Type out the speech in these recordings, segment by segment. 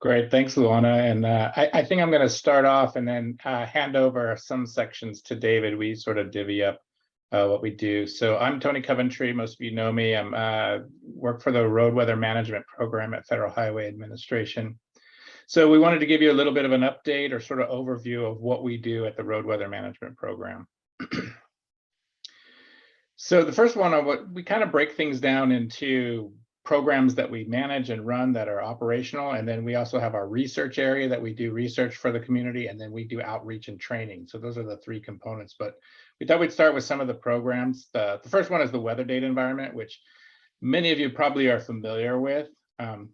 Great, thanks, Luana. And I think I'm going to start off and then hand over some sections to David. We sort of divvy up what we do. So I'm Tony Coventry. Most of you know me. I'm work for the Road Weather Management Program at Federal Highway Administration. So we wanted to give you a little bit of an update or sort of overview of what we do at the Road Weather Management Program. So the first one, we kind of break things down into programs that we manage and run that are operational. And then we also have our research area that we do research for the community, and then we do outreach and training. So those are the three components, but we thought we'd start with some of the programs. The first one is the weather data environment, which many of you probably are familiar with.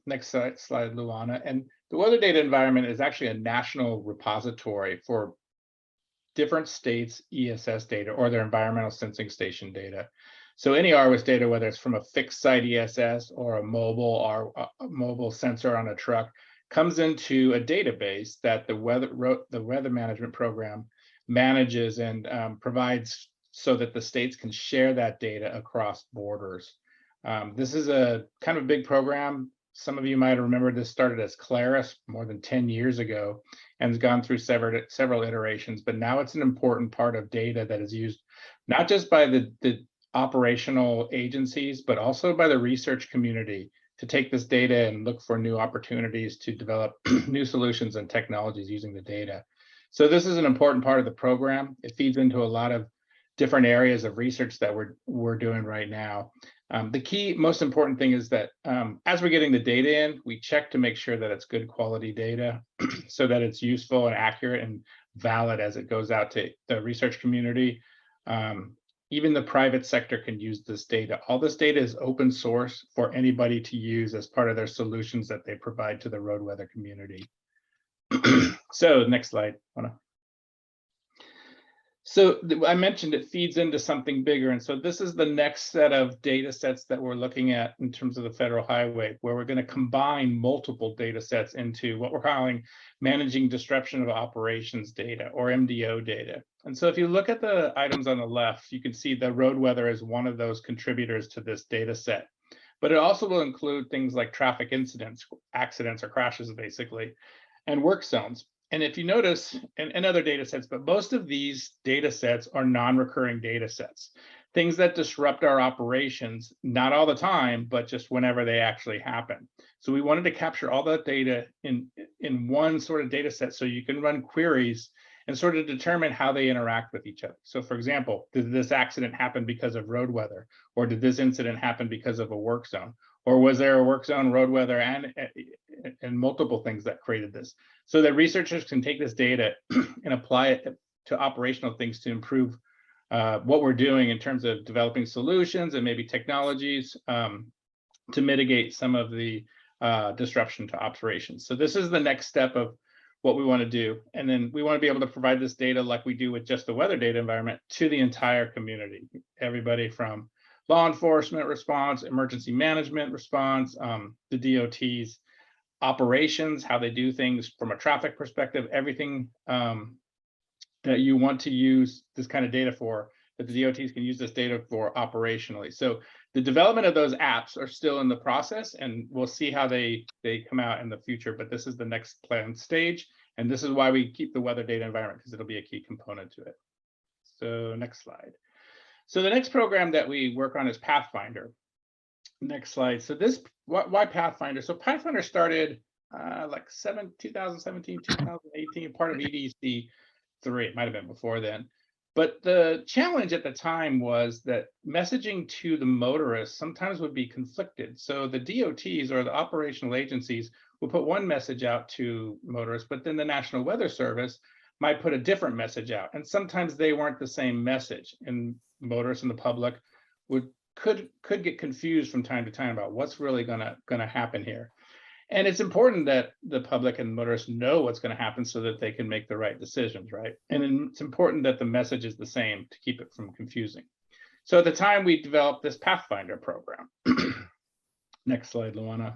Next slide, Luana. And the weather data environment is actually a national repository for different states' ESS data or their environmental sensing station data. So any RWIS data, whether it's from a fixed site ESS or a mobile sensor on a truck, comes into a database that the weather management program manages and provides so that the states can share that data across borders. This is a kind of big program. Some of you might remember this started as Claris more than 10 years ago and has gone through several iterations, but now it's an important part of data that is used not just by the operational agencies, but also by the research community to take this data and look for new opportunities to develop new solutions and technologies using the data. So this is an important part of the program. It feeds into a lot of different areas of research that we're doing right now. The key, most important thing is that as we're getting the data in, we check to make sure that it's good quality data so that it's useful and accurate and valid as it goes out to the research community. Even the private sector can use this data. All this data is open source for anybody to use as part of their solutions that they provide to the road weather community. So next slide. So I mentioned it feeds into something bigger. And so this is the next set of data sets that we're looking at in terms of the federal highway, where we're going to combine multiple data sets into what we're calling managing disruption of operations data, or MDO data. And so if you look at the items on the left, you can see the road weather is one of those contributors to this data set. But it also will include things like traffic incidents, accidents or crashes basically, and work zones. And if you notice, and other data sets, but most of these data sets are non-recurring data sets, things that disrupt our operations, not all the time, but just whenever they actually happen. So we wanted to capture all that data in one sort of data set so you can run queries and sort of determine how they interact with each other. So for example, did this accident happen because of road weather? Or did this incident happen because of a work zone? Or was there a work zone, road weather, and multiple things that created this? So that researchers can take this data and apply it to operational things to improve what we're doing in terms of developing solutions and maybe technologies to mitigate some of the disruption to operations. So this is the next step of what we want to do. And then we want to be able to provide this data like we do with just the weather data environment to the entire community, everybody from law enforcement response, emergency management response, the DOT's operations, how they do things from a traffic perspective, everything that you want to use this kind of data for, that the DOTs can use this data for operationally. So the development of those apps are still in the process, and we'll see how they come out in the future, but this is the next planned stage. And this is why we keep the weather data environment, because it'll be a key component to it. So next slide. So the next program that we work on is Pathfinder. Next slide. So this, why Pathfinder? So Pathfinder started like 2017, 2018, part of EDC 3. It might have been before then. But the challenge at the time was that messaging to the motorists sometimes would be conflicted. So the DOTs, or the operational agencies, will put one message out to motorists, but then the National Weather Service might put a different message out. And sometimes they weren't the same message, and motorists and the public could get confused from time to time about what's really gonna happen here. And it's important that the public and motorists know what's going to happen so that they can make the right decisions, right? And it's important that the message is the same to keep it from confusing. So at the time, we developed this Pathfinder program. Next slide, Luana.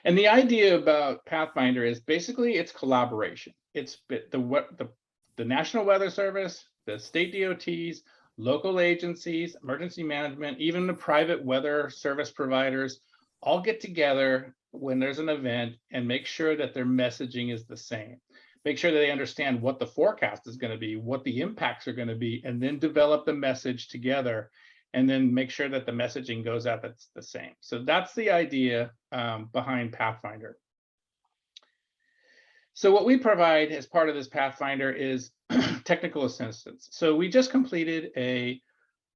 And the idea about Pathfinder is basically it's collaboration. It's the National Weather Service, the state DOTs, local agencies, emergency management, even the private weather service providers all get together when there's an event and make sure that their messaging is the same. Make sure that they understand what the forecast is going to be, what the impacts are going to be, and then develop the message together, and then make sure that the messaging goes out that's the same. So that's the idea behind Pathfinder. So what we provide as part of this Pathfinder is technical assistance. So we just completed a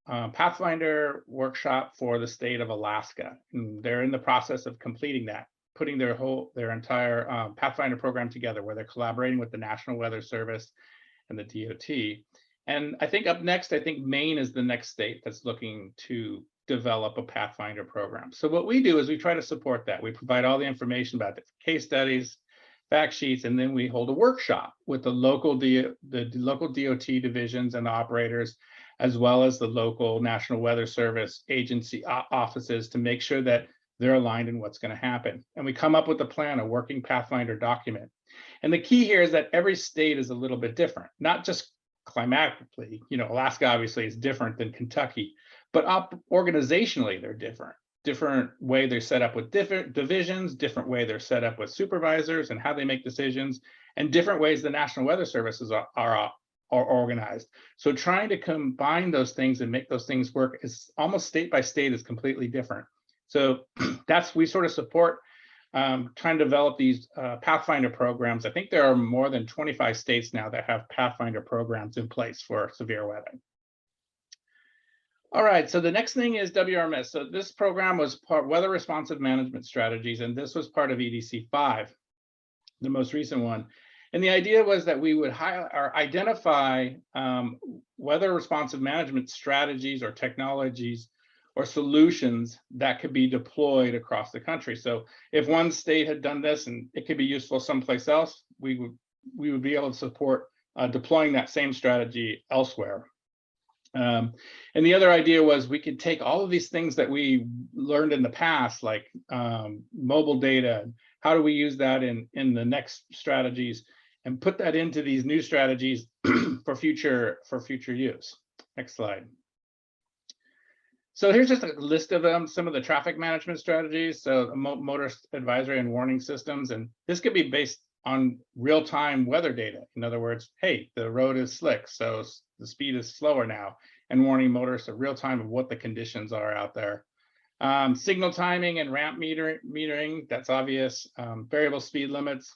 Pathfinder workshop for the state of Alaska. And they're in the process of completing that, putting their entire Pathfinder program together, where they're collaborating with the National Weather Service and the DOT. And I think up next, I think Maine is the next state that's looking to develop a Pathfinder program. So what we do is we try to support that. We provide all the information about the case studies, fact sheets, and then we hold a workshop with the local DOT divisions and operators, as well as the local National Weather Service agency offices, to make sure that they're aligned in what's going to happen. And we come up with a plan, a working Pathfinder document. And the key here is that every state is a little bit different, not just climatically. You know, Alaska obviously is different than Kentucky, but organizationally they're different way they're set up with different divisions, different way they're set up with supervisors and how they make decisions, and different ways the National Weather Services are organized. So trying to combine those things and make those things work is almost state by state is completely different. So we sort of support trying to develop these Pathfinder programs. I think there are more than 25 states now that have Pathfinder programs in place for severe weather. All right, so the next thing is WRMS. So this program was part weather responsive management strategies, and this was part of EDC 5, the most recent one. And the idea was that we would identify weather responsive management strategies or technologies or solutions that could be deployed across the country. So if one state had done this and it could be useful someplace else, we would be able to support deploying that same strategy elsewhere. And the other idea was we could take all of these things that we learned in the past, like mobile data, how do we use that in the next strategies, and put that into these new strategies for future use. Next slide. So here's just a list of them, some of the traffic management strategies. So motorist advisory and warning systems, and this could be based on real-time weather data. In other words, hey, the road is slick, so the speed is slower now, and warning motorists in real time of what the conditions are out there. Signal timing and ramp metering, that's obvious. Variable speed limits.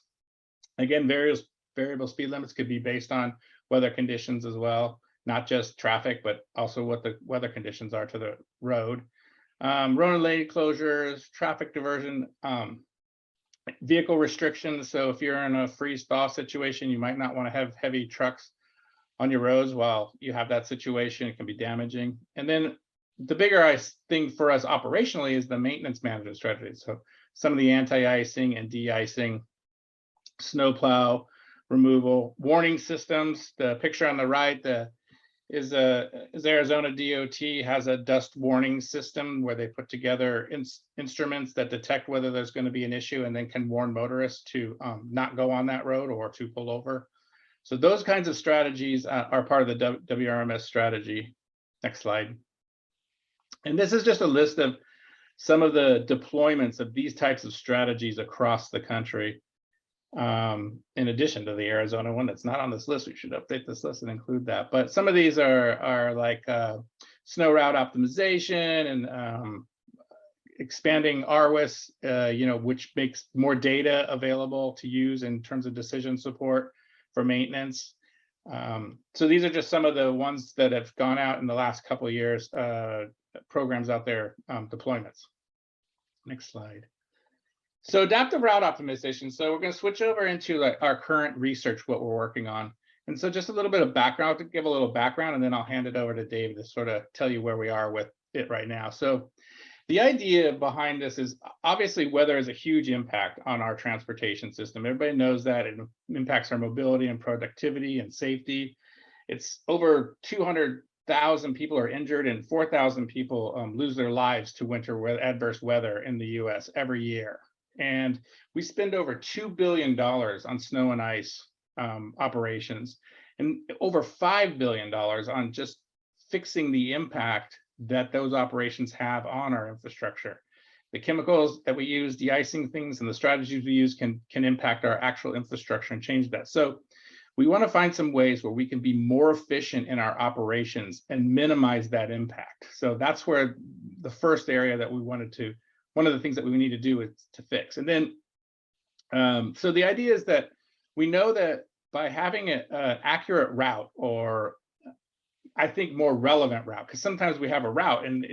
Again, variable speed limits could be based on weather conditions as well, not just traffic, but also what the weather conditions are to the road. Road and lane closures, traffic diversion, vehicle restrictions. So if you're in a freeze-thaw situation, you might not want to have heavy trucks on your roads while you have that situation. It can be damaging. And then the bigger thing for us operationally is the maintenance management strategy. So some of the anti-icing and de-icing, snowplow removal, warning systems. The picture on the right is Arizona DOT has a dust warning system where they put together instruments that detect whether there's going to be an issue and then can warn motorists to not go on that road or to pull over. So those kinds of strategies are part of the WRMS strategy. Next slide. And this is just a list of some of the deployments of these types of strategies across the country. In addition to the Arizona one that's not on this list, we should update this list and include that. But some of these are like snow route optimization and expanding RWIS, which makes more data available to use in terms of decision support for maintenance. So these are just some of the ones that have gone out in the last couple of years, programs out there, deployments. Next slide. So adaptive route optimization. So we're going to switch over into our current research, what we're working on. And so just a little bit of background, to give a little background, and then I'll hand it over to Dave to sort of tell you where we are with it right now. So the idea behind this is obviously weather has a huge impact on our transportation system. Everybody knows that it impacts our mobility and productivity and safety. It's over 200,000 people are injured and 4,000 people lose their lives to adverse weather in the US every year. And we spend over $2 billion on snow and ice operations, and over $5 billion on just fixing the impact that those operations have on our infrastructure. the chemicals that we use, de-icing things, and the strategies we use can impact our actual infrastructure and change that. So we want to find some ways where we can be more efficient in our operations and minimize that impact. So that's where the first area that we wanted to, one of the things that we need to do is to fix. And then, so the idea is that we know that by having an accurate route, or I think more relevant route, because sometimes we have a route and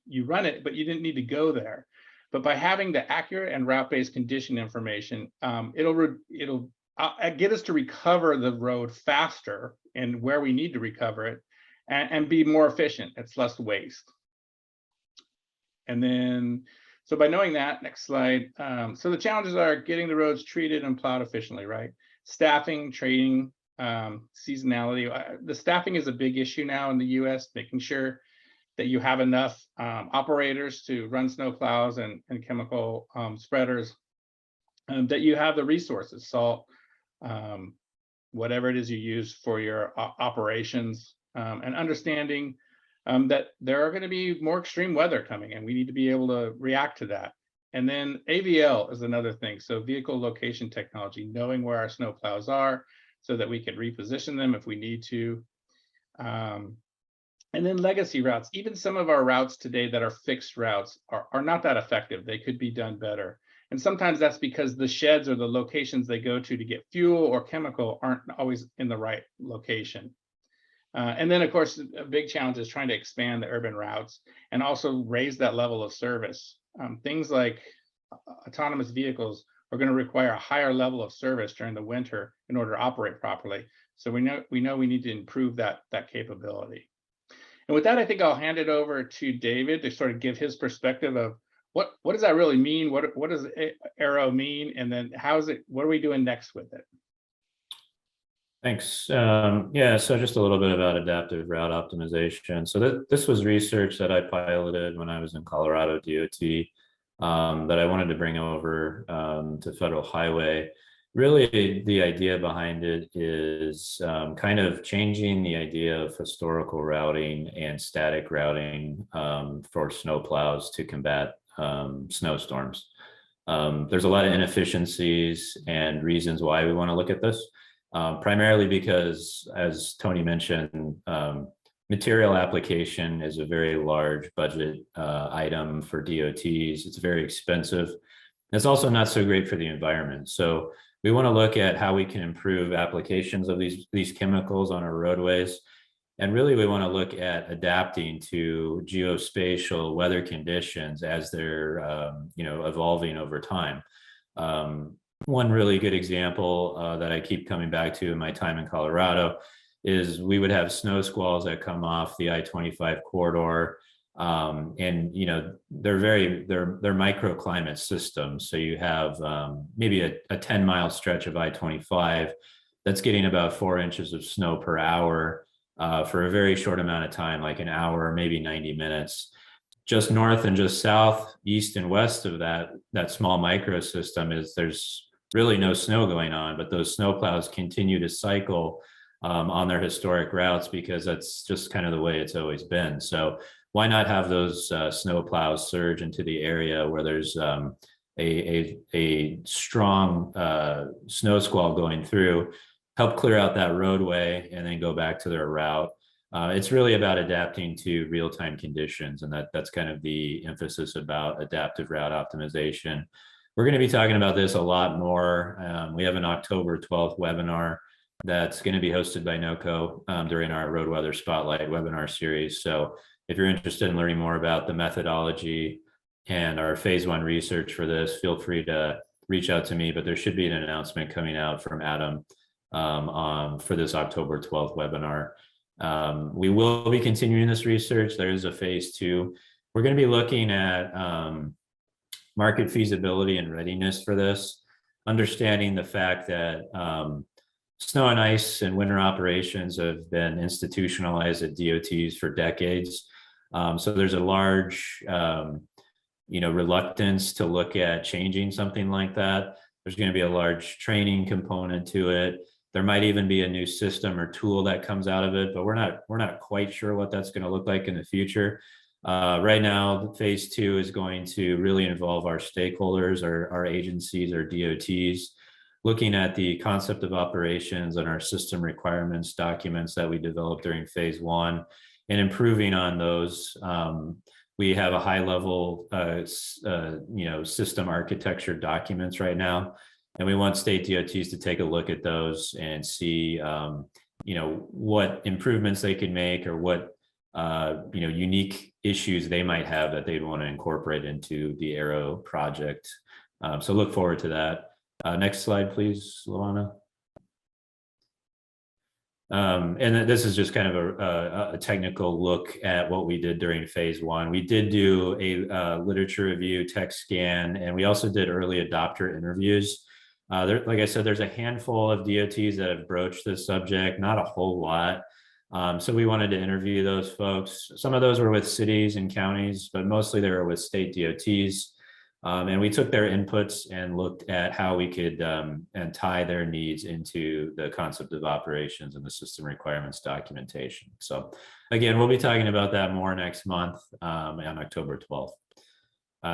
you run it, but you didn't need to go there. But by having the accurate and route-based condition information, it'll get us to recover the road faster and where we need to recover it, and be more efficient. It's less waste. And then, so by knowing that, next slide. So the challenges are getting the roads treated and plowed efficiently, right? Staffing, training, seasonality. The staffing is a big issue now in the US, making sure that you have enough operators to run snow plows and chemical spreaders, that you have the resources, salt, whatever it is you use for your operations, and understanding that there are going to be more extreme weather coming, and we need to be able to react to that. And then AVL is another thing. So vehicle location technology, knowing where our snow plows are so that we can reposition them if we need to. And then legacy routes. Even some of our routes today that are fixed routes are not that effective. They could be done better. And sometimes that's because the sheds or the locations they go to get fuel or chemical aren't always in the right location. And then, of course, a big challenge is trying to expand the urban routes and also raise that level of service. Things like autonomous vehicles are going to require a higher level of service during the winter in order to operate properly. So we know we need to improve that capability. And with that, I think I'll hand it over to David to sort of give his perspective of what does that really mean? What does Aero mean? And then what are we doing next with it? Thanks. Yeah, so just a little bit about adaptive route optimization. So this was research that I piloted when I was in Colorado DOT, that I wanted to bring over to Federal Highway. Really, the idea behind it is kind of changing the idea of historical routing and static routing for snowplows to combat snowstorms. There's a lot of inefficiencies and reasons why we want to look at this. Primarily because, as Tony mentioned, material application is a very large budget item for DOTs. It's very expensive. It's also not so great for the environment. So we want to look at how we can improve applications of these chemicals on our roadways. And really, we want to look at adapting to geospatial weather conditions as they're evolving over time. One really good example that I keep coming back to in my time in Colorado is we would have snow squalls that come off the I-25 corridor, and they're microclimate systems. So you have maybe a 10-mile stretch of I-25 that's getting about 4 inches of snow per hour for a very short amount of time, like an hour, maybe 90 minutes. Just north and just south, east and west of that small microsystem there's really no snow going on, but those snowplows continue to cycle on their historic routes because that's just kind of the way it's always been. So why not have those snowplows surge into the area where there's a strong snow squall going through, help clear out that roadway, and then go back to their route. It's really about adapting to real-time conditions, and that's kind of the emphasis about adaptive route optimization. We're going to be talking about this a lot more. We have an October 12th webinar that's going to be hosted by NOCO during our Road Weather Spotlight webinar series. So if you're interested in learning more about the methodology and our phase 1 research for this, feel free to reach out to me, but there should be an announcement coming out from Adam for this October 12th webinar. We will be continuing this research. There is a phase 2. We're going to be looking at market feasibility and readiness for this, understanding the fact that snow and ice and winter operations have been institutionalized at DOTs for decades. So there's a large reluctance to look at changing something like that. There's going to be a large training component to it. There might even be a new system or tool that comes out of it, but we're not quite sure what that's going to look like in the future. Right now, phase 2 is going to really involve our stakeholders, our agencies, our DOTs, looking at the concept of operations and our system requirements documents that we developed during phase 1 and improving on those. We have a high level, system architecture documents right now, and we want state DOTs to take a look at those and see, what improvements they can make or what, unique issues they might have that they'd want to incorporate into the Aero project. So look forward to that. Next slide, please, Luana. And this is just kind of a technical look at what we did during phase 1. We did do a literature review, tech scan, and we also did early adopter interviews. Like I said, there's a handful of DOTs that have broached this subject, not a whole lot. So we wanted to interview those folks. Some of those were with cities and counties, but mostly they were with state DOTs. And we took their inputs and looked at how we could and tie their needs into the concept of operations and the system requirements documentation. So again, we'll be talking about that more next month on October 12th.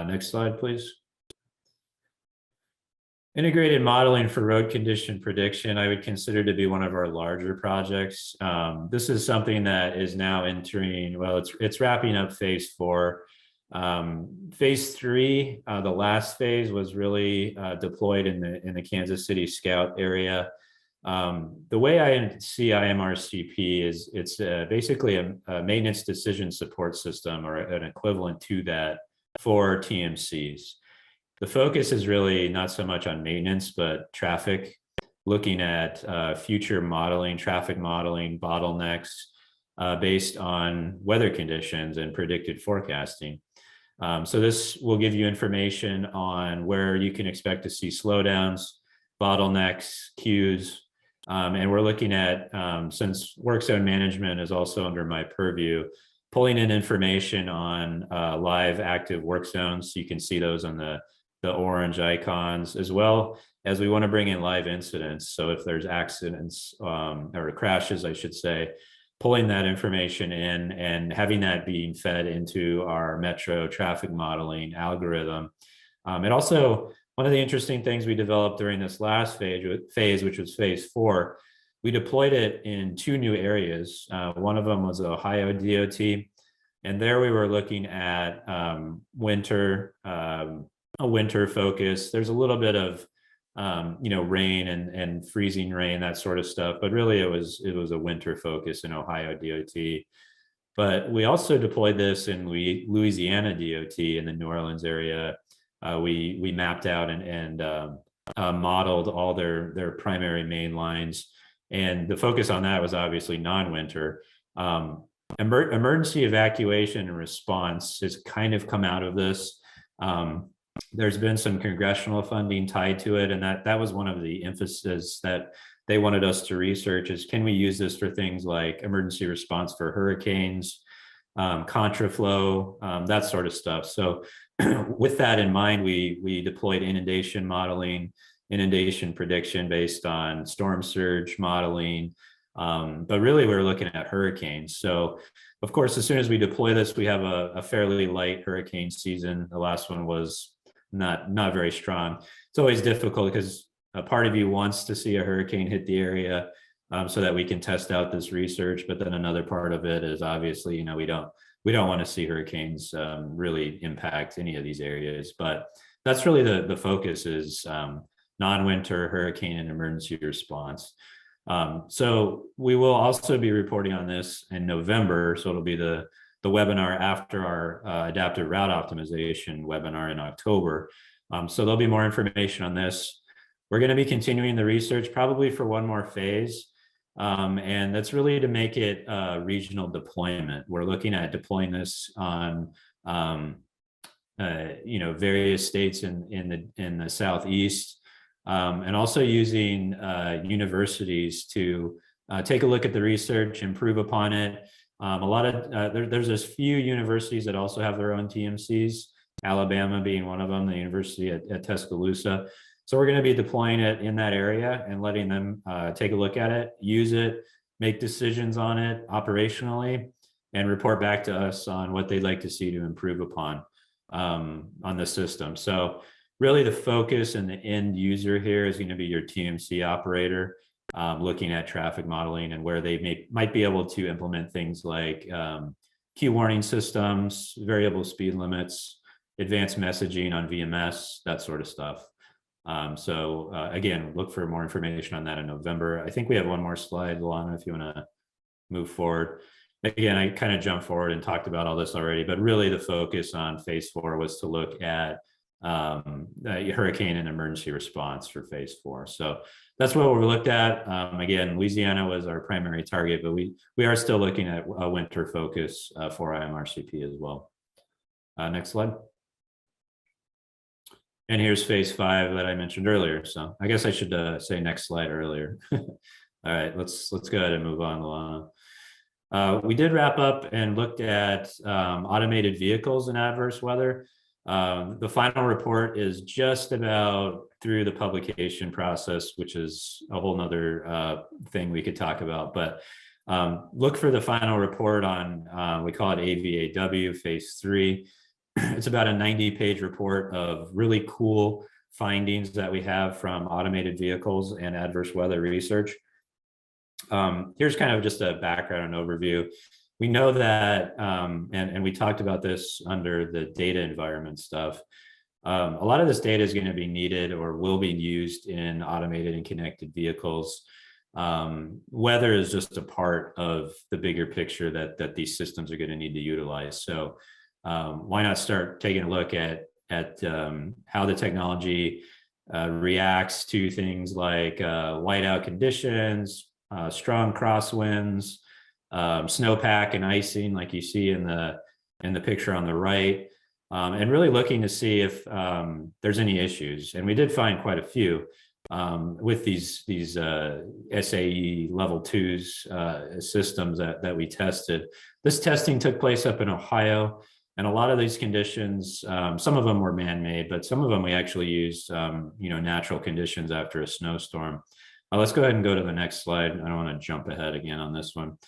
Next slide, please. Integrated modeling for road condition prediction, I would consider to be one of our larger projects. This is something that is now entering, well, it's wrapping up phase 4. Phase 3, the last phase was really deployed in the Kansas City Scout area. The way I see IMRCP is it's basically a maintenance decision support system or an equivalent to that for TMCs. The focus is really not so much on maintenance, but traffic, looking at future modeling, traffic modeling, bottlenecks based on weather conditions and predicted forecasting. So this will give you information on where you can expect to see slowdowns, bottlenecks, queues, and we're looking at, since work zone management is also under my purview, pulling in information on live active work zones. You can see those on the orange icons, as well as we want to bring in live incidents. So if there's accidents or crashes, I should say, pulling that information in and having that being fed into our metro traffic modeling algorithm. And also, one of the interesting things we developed during this last phase, which was phase 4, we deployed it in 2 new areas. One of them was Ohio DOT, and there we were looking at a winter focus. There's a little bit of rain and freezing rain, that sort of stuff, but really it was a winter focus in Ohio DOT. But we also deployed this in Louisiana DOT in the New Orleans area. We mapped out and modeled all their primary main lines, and the focus on that was obviously non-winter. Emergency evacuation and response has kind of come out of this. There's been some congressional funding tied to it, and that was one of the emphasis that they wanted us to research is, can we use this for things like emergency response for hurricanes, contraflow, that sort of stuff. So with that in mind, we deployed inundation modeling, inundation prediction based on storm surge modeling, but really we were looking at hurricanes. So of course, as soon as we deploy this, we have a fairly light hurricane season. The last one was not very strong. It's always difficult because a part of you wants to see a hurricane hit the area so that we can test out this research. But then another part of it is obviously, we don't want to see hurricanes really impact any of these areas. But that's really the focus is non-winter hurricane and emergency response. So we will also be reporting on this in November. So it'll be the webinar after our adaptive route optimization webinar in October. So there'll be more information on this. We're going to be continuing the research probably for one more phase. And that's really to make it regional deployment. We're looking at deploying this on various states in the Southeast, and also using universities to take a look at the research, improve upon it. There's a few universities that also have their own TMCs, Alabama being one of them, the university at Tuscaloosa. So we're going to be deploying it in that area and letting them take a look at it, use it, make decisions on it operationally, and report back to us on what they'd like to see to improve upon on the system. So really the focus and the end user here is going to be your TMC operator, looking at traffic modeling and where they might be able to implement things like queue warning systems, variable speed limits, advanced messaging on VMS, that sort of stuff. So again, look for more information on that in November. I think we have one more slide, Luana, if you want to move forward. Again, I kind of jumped forward and talked about all this already, but really the focus on phase 4 was to look at hurricane and emergency response for phase 4. So that's what we looked at. Again, Louisiana was our primary target, but we are still looking at a winter focus for IMRCP as well. Next slide. And here's phase 5 that I mentioned earlier. So I guess I should say next slide earlier. All right, let's go ahead and move on, Luana. We did wrap up and looked at automated vehicles in adverse weather. The final report is just about through the publication process, which is a whole nother thing we could talk about, but look for the final report on, we call it AVAW phase 3. It's about a 90-page report of really cool findings that we have from automated vehicles and adverse weather research. Here's kind of just a background and overview. We know that, and we talked about this under the data environment stuff, a lot of this data is going to be needed or will be used in automated and connected vehicles. Weather is just a part of the bigger picture that these systems are going to need to utilize. So why not start taking a look at how the technology reacts to things like whiteout conditions, strong crosswinds, snowpack and icing, like you see in the picture on the right, and really looking to see if there's any issues. And we did find quite a few with these SAE level 2s systems that we tested. This testing took place up in Ohio. And a lot of these conditions, some of them were man-made, but some of them we actually used, natural conditions after a snowstorm. Let's go ahead and go to the next slide. I don't want to jump ahead again on this one.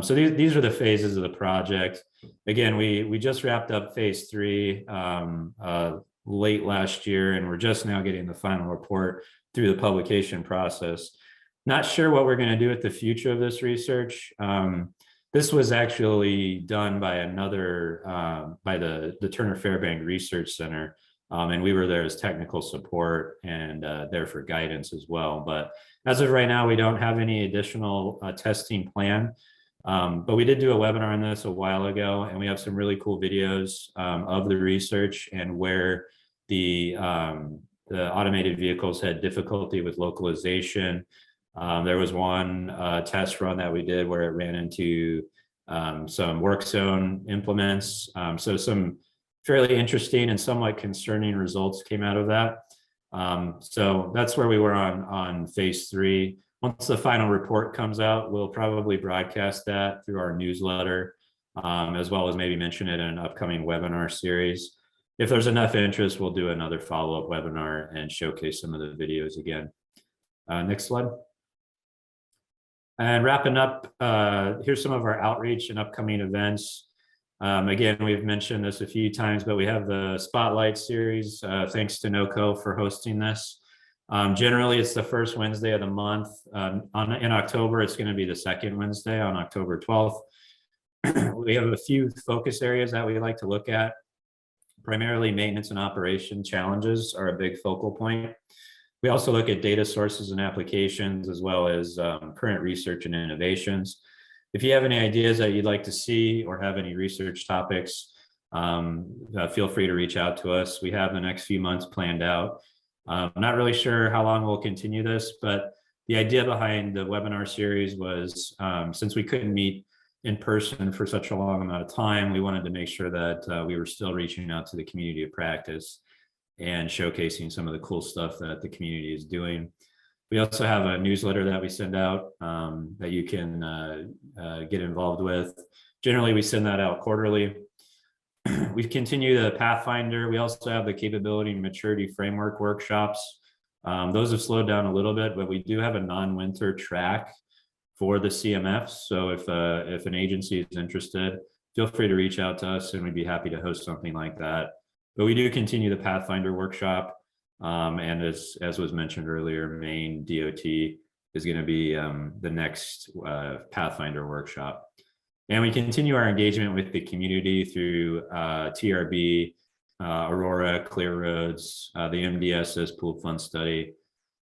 So these are the phases of the project. Again, we just wrapped up phase 3 late last year, and we're just now getting the final report through the publication process. Not sure what we're going to do with the future of this research. This was actually done by by the Turner Fairbank Research Center, and we were there as technical support and there for guidance as well. But as of right now, we don't have any additional testing plan, but we did do a webinar on this a while ago, and we have some really cool videos of the research and where the automated vehicles had difficulty with localization. There was one test run that we did where it ran into some work zone implements. So some fairly interesting and somewhat concerning results came out of that. So that's where we were on phase 3. Once the final report comes out, we'll probably broadcast that through our newsletter, as well as maybe mention it in an upcoming webinar series. If there's enough interest, we'll do another follow-up webinar and showcase some of the videos again. Next slide. And wrapping up, here's some of our outreach and upcoming events. Again, we've mentioned this a few times, but we have the Spotlight series, thanks to NOCO for hosting this. Generally, it's the first Wednesday of the month. In October, it's going to be the second Wednesday on October 12th. We have a few focus areas that we like to look at. Primarily, maintenance and operation challenges are a big focal point. We also look at data sources and applications, as well as current research and innovations. If you have any ideas that you'd like to see or have any research topics, feel free to reach out to us. We have the next few months planned out. I'm not really sure how long we'll continue this, but the idea behind the webinar series was, since we couldn't meet in person for such a long amount of time, we wanted to make sure that we were still reaching out to the community of practice and showcasing some of the cool stuff that the community is doing. We also have a newsletter that we send out that you can get involved with. Generally, we send that out quarterly. We continue the Pathfinder. We also have the capability and maturity framework workshops. Those have slowed down a little bit, but we do have a non-winter track for the CMFs. So if an agency is interested, feel free to reach out to us and we'd be happy to host something like that. But we do continue the Pathfinder workshop. And as was mentioned earlier, Maine DOT is going to be the next Pathfinder workshop. And we continue our engagement with the community through TRB, Aurora, Clear Roads, the MDS's Pooled Fund Study,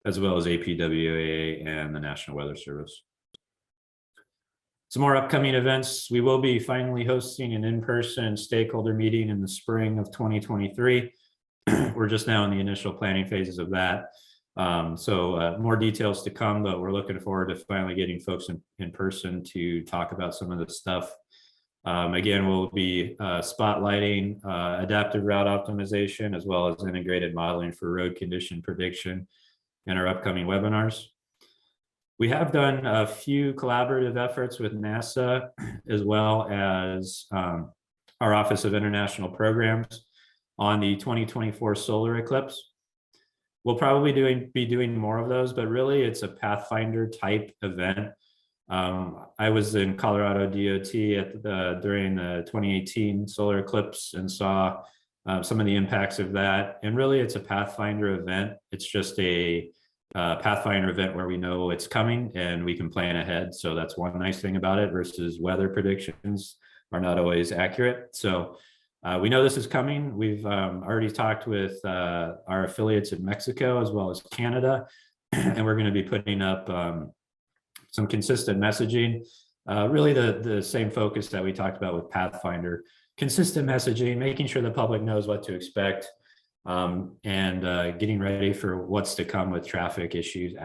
as well as APWA and the National Weather Service. Some more upcoming events. We will be finally hosting an in-person stakeholder meeting in the spring of 2023. We're just now in the initial planning phases of that. So more details to come, but we're looking forward to finally getting folks in person to talk about some of this stuff. Again, we'll be spotlighting adaptive route optimization as well as integrated modeling for road condition prediction in our upcoming webinars. We have done a few collaborative efforts with NASA as well as our Office of International Programs on the 2024 solar eclipse. We'll probably be doing more of those, but really it's a Pathfinder type event. I was in Colorado DOT during the 2018 solar eclipse and saw some of the impacts of that. And really it's a Pathfinder event. It's just a Pathfinder event where we know it's coming and we can plan ahead. So that's one nice thing about it versus weather predictions are not always accurate. So we know this is coming. We've already talked with our affiliates in Mexico as well as Canada, and we're going to be putting up some consistent messaging, really the same focus that we talked about with Pathfinder. Consistent messaging, making sure the public knows what to expect, and getting ready for what's to come with traffic issues,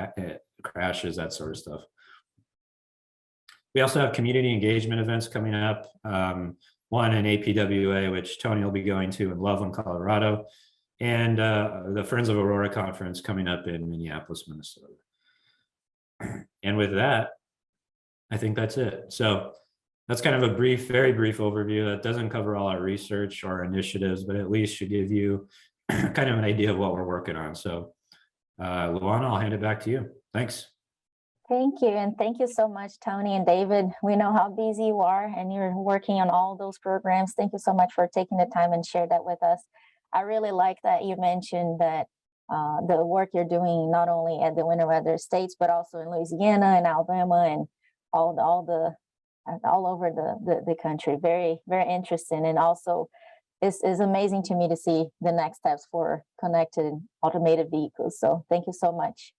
crashes, that sort of stuff. We also have community engagement events coming up. One in APWA, which Tony will be going to in Loveland, Colorado, and the Friends of Aurora conference coming up in Minneapolis, Minnesota. And with that, I think that's it. So that's kind of a brief, very brief overview. That doesn't cover all our research or initiatives, but at least should give you kind of an idea of what we're working on. So Luana, I'll hand it back to you. Thanks. Thank you. And thank you so much, Tony and David. We know how busy you are and you're working on all those programs. Thank you so much for taking the time and share that with us. I really like that you mentioned that the work you're doing not only at the winter weather states, but also in Louisiana and Alabama and all over the country. Very, very interesting. And also it's amazing to me to see the next steps for connected automated vehicles. So thank you so much.